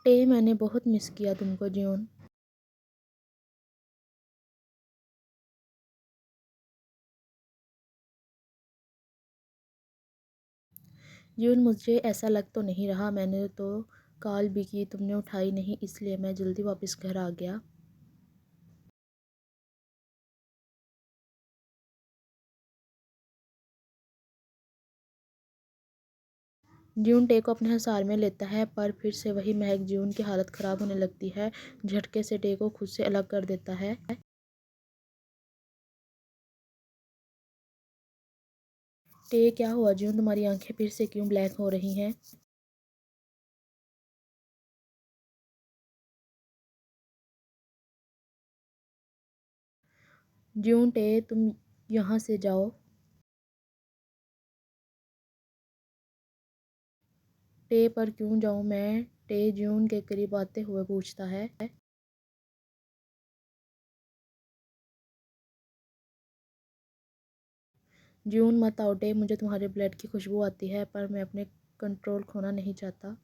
टे मैंने बहुत मिस किया तुमको ज्यून। ज्यून मुझे ऐसा लग तो नहीं रहा, मैंने तो कॉल भी की, तुमने उठाई नहीं, इसलिए मैं जल्दी वापस घर आ गया। ज्यून टे को अपने हिसार में लेता है, पर फिर से वही महक। ज्यून की हालत ख़राब होने लगती है, झटके से टे को खुद से अलग कर देता है। टे क्या हुआ ज्यून, तुम्हारी आंखें फिर से क्यों ब्लैक हो रही हैं? ज्यून टे तुम यहाँ से जाओ। टे पर क्यों जाऊँ मैं? टे ज्यून के करीब आते हुए पूछता है। ज्यून मत आओ टे, मुझे तुम्हारे ब्लड की खुशबू आती है, पर मैं अपने कंट्रोल खोना नहीं चाहता।